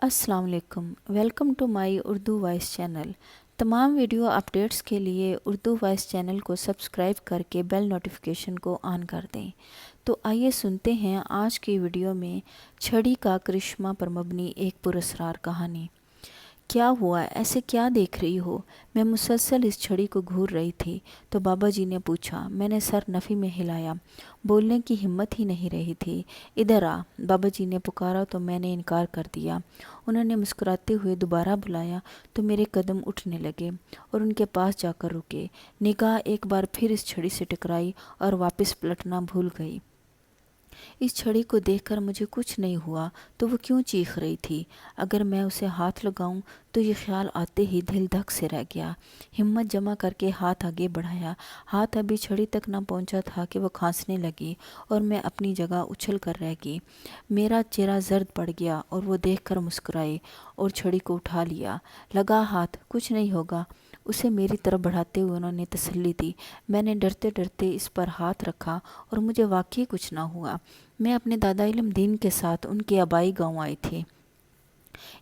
السلام علیکم، welcome to my Urdu voice channel. تمام ویڈیو اپڈیٹس کے لیے اردو وائس چینل کو سبسکرائب کر کے بیل نوٹیفیکیشن کو آن کر دیں۔ تو آئیے سنتے ہیں آج کی ویڈیو میں چھڑی کا کرشمہ پر مبنی ایک پراسرار کہانی۔ کیا ہوا؟ ایسے کیا دیکھ رہی ہو؟ میں مسلسل اس چھڑی کو گھور رہی تھی تو بابا جی نے پوچھا۔ میں نے سر نفی میں ہلایا، بولنے کی ہمت ہی نہیں رہی تھی۔ ادھر آ، بابا جی نے پکارا تو میں نے انکار کر دیا۔ انہوں نے مسکراتے ہوئے دوبارہ بلایا تو میرے قدم اٹھنے لگے اور ان کے پاس جا کر رکے۔ نگاہ ایک بار پھر اس چھڑی سے ٹکرائی اور واپس پلٹنا بھول گئی۔ اس چھڑی کو دیکھ کر مجھے کچھ نہیں ہوا تو وہ کیوں چیخ رہی تھی؟ اگر میں اسے ہاتھ لگاؤں تو یہ خیال آتے ہی دل دھک سے رہ گیا۔ ہمت جمع کر کے ہاتھ آگے بڑھایا۔ ہاتھ ابھی چھڑی تک نہ پہنچا تھا کہ وہ کھانسنے لگی اور میں اپنی جگہ اچھل کر رہ گئی۔ میرا چہرہ زرد پڑ گیا اور وہ دیکھ کر مسکرائے اور چھڑی کو اٹھا لیا۔ لگا ہاتھ، کچھ نہیں ہوگا۔ اسے میری طرف بڑھاتے ہوئے انہوں نے تسلی دی۔ میں نے ڈرتے ڈرتے اس پر ہاتھ رکھا اور مجھے واقعی کچھ نہ ہوا۔ میں اپنے دادا علم دین کے ساتھ ان کے آبائی گاؤں آئی تھی۔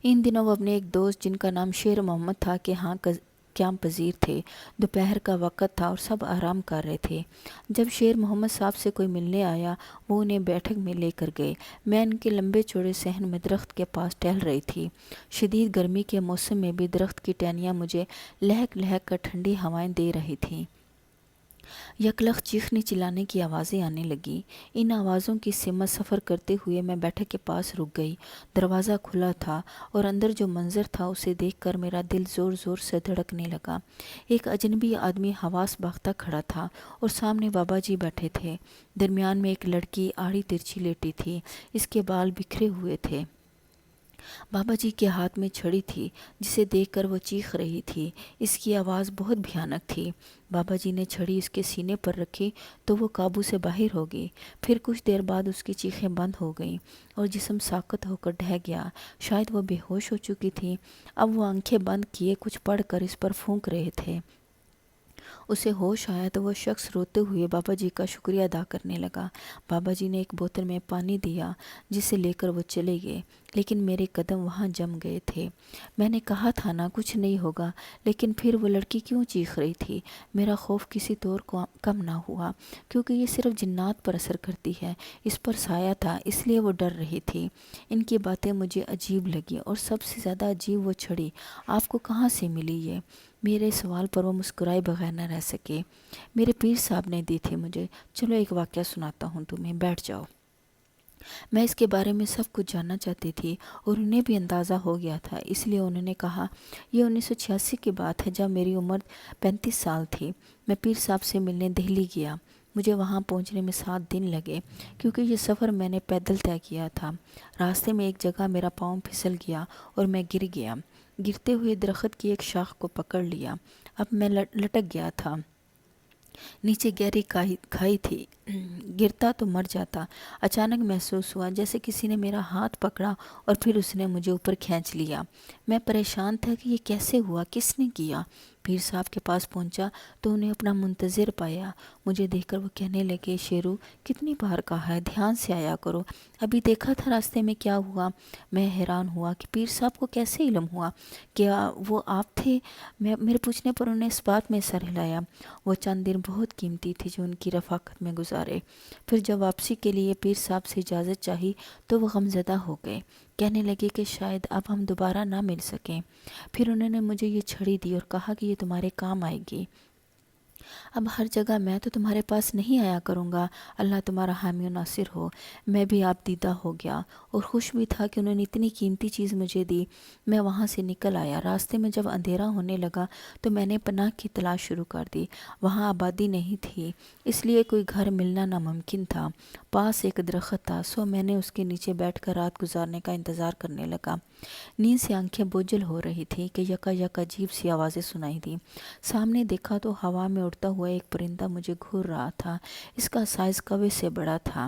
ان دنوں وہ اپنے ایک دوست جن کا نام شیر محمد تھا کہ ہاں قیام پذیر تھے۔ دوپہر کا وقت تھا اور سب آرام کر رہے تھے۔ جب شیر محمد صاحب سے کوئی ملنے آیا وہ انہیں بیٹھک میں لے کر گئے۔ میں ان کے لمبے چوڑے صحن میں درخت کے پاس ٹہل رہی تھی۔ شدید گرمی کے موسم میں بھی درخت کی ٹہنیاں مجھے لہک لہک کر ٹھنڈی ہوائیں دے رہی تھیں۔ یکلخت چیخنے چلانے کی آوازیں آنے لگیں۔ ان آوازوں کی سمت سفر کرتے ہوئے میں بیٹھک کے پاس رک گئی۔ دروازہ کھلا تھا اور اندر جو منظر تھا اسے دیکھ کر میرا دل زور زور سے دھڑکنے لگا۔ ایک اجنبی آدمی حواس باختہ کھڑا تھا اور سامنے بابا جی بیٹھے تھے۔ درمیان میں ایک لڑکی آڑی ترچھی لیٹی تھی، اس کے بال بکھرے ہوئے تھے۔ بابا جی کے ہاتھ میں چھڑی تھی جسے دیکھ کر وہ چیخ رہی تھی۔ اس کی آواز بہت بھیانک تھی۔ بابا جی نے چھڑی اس کے سینے پر رکھی تو وہ قابو سے باہر ہو گئی۔ پھر کچھ دیر بعد اس کی چیخیں بند ہو گئیں اور جسم ساکت ہو کر ڈھہ گیا۔ شاید وہ بے ہوش ہو چکی تھی۔ اب وہ آنکھیں بند کیے کچھ پڑھ کر اس پر پھونک رہے تھے۔ اسے ہوش آیا تو وہ شخص روتے ہوئے بابا جی کا شکریہ ادا کرنے لگا۔ بابا جی نے ایک بوتل میں پانی دیا جسے لے کر وہ چلے گئے، لیکن میرے قدم وہاں جم گئے تھے۔ میں نے کہا تھا نا کچھ نہیں ہوگا، لیکن پھر وہ لڑکی کیوں چیخ رہی تھی؟ میرا خوف کسی طور کو کم نہ ہوا، کیونکہ یہ صرف جنات پر اثر کرتی ہے۔ اس پر سایہ تھا، اس لیے وہ ڈر رہی تھی۔ ان کی باتیں مجھے عجیب لگیں اور سب سے زیادہ عجیب وہ چھڑی۔ آپ کو کہاں سے ملی یہ؟ میرے سوال پر وہ مسکرائے بغیر نہ رہ سکے۔ میرے پیر صاحب نے دی تھی مجھے۔ چلو ایک واقعہ سناتا ہوں تمہیں، بیٹھ جاؤ۔ میں اس کے بارے میں سب کچھ جاننا چاہتی تھی اور انہیں بھی اندازہ ہو گیا تھا، اس لیے انہوں نے کہا۔ یہ 1986 کی بات ہے جب میری عمر 35 سال تھی۔ میں پیر صاحب سے ملنے دہلی گیا۔ مجھے وہاں پہنچنے میں 7 دن لگے کیونکہ یہ سفر میں نے پیدل طے کیا تھا۔ راستے میں ایک جگہ میرا پاؤں پھسل گیا اور میں گر گیا۔ گرتے ہوئے درخت کی ایک شاخ کو پکڑ لیا۔ اب میں لٹک گیا تھا۔ نیچے گہری کھائی تھی، گرتا تو مر جاتا۔ اچانک محسوس ہوا جیسے کسی نے میرا ہاتھ پکڑا اور پھر اس نے مجھے اوپر کھینچ لیا۔ میں پریشان تھا کہ یہ کیسے ہوا، کس نے کیا۔ پیر صاحب کے پاس پہنچا تو انہیں اپنا منتظر پایا۔ مجھے دیکھ کر وہ کہنے لگے، شیرو کتنی بار کہا ہے دھیان سے آیا کرو، ابھی دیکھا تھا راستے میں کیا ہوا۔ میں حیران ہوا کہ پیر صاحب کو کیسے علم ہوا، کیا وہ آپ تھے؟ میرے پوچھنے پر انہوں نے اس بات میں سر ہلایا۔ وہ چند دن بہت قیمتی تھی جو ان کی رفاقت میں گزارے۔ پھر جب واپسی کے لیے پیر صاحب سے اجازت چاہی تو وہ غمزدہ ہو گئے، کہنے لگے کہ شاید اب ہم دوبارہ نہ مل سکیں۔ پھر انہوں نے مجھے یہ چھڑی دی اور کہا کہ یہ تمہارے کام آئے گی۔ اب ہر جگہ میں تو تمہارے پاس نہیں آیا کروں گا، اللہ تمہارا حامی و ناصر ہو۔ میں بھی آپ دیدہ ہو گیا اور خوش بھی تھا کہ انہوں نے اتنی قیمتی چیز مجھے دی۔ میں وہاں سے نکل آیا۔ راستے میں جب اندھیرا ہونے لگا تو میں نے پناہ کی تلاش شروع کر دی۔ وہاں آبادی نہیں تھی، اس لیے کوئی گھر ملنا ناممکن تھا۔ پاس ایک درخت تھا، سو میں نے اس کے نیچے بیٹھ کر رات گزارنے کا انتظار کرنے لگا۔ نیند سے آنکھیں بوجھل ہو رہی تھی کہ یکا یک عجیب سی آوازیں سنائی دیں۔ سامنے دیکھا تو ہوا میں اڑتا ہوا ایک پرندہ مجھے گھور رہا تھا۔ اس کا سائز کوے سے بڑا تھا۔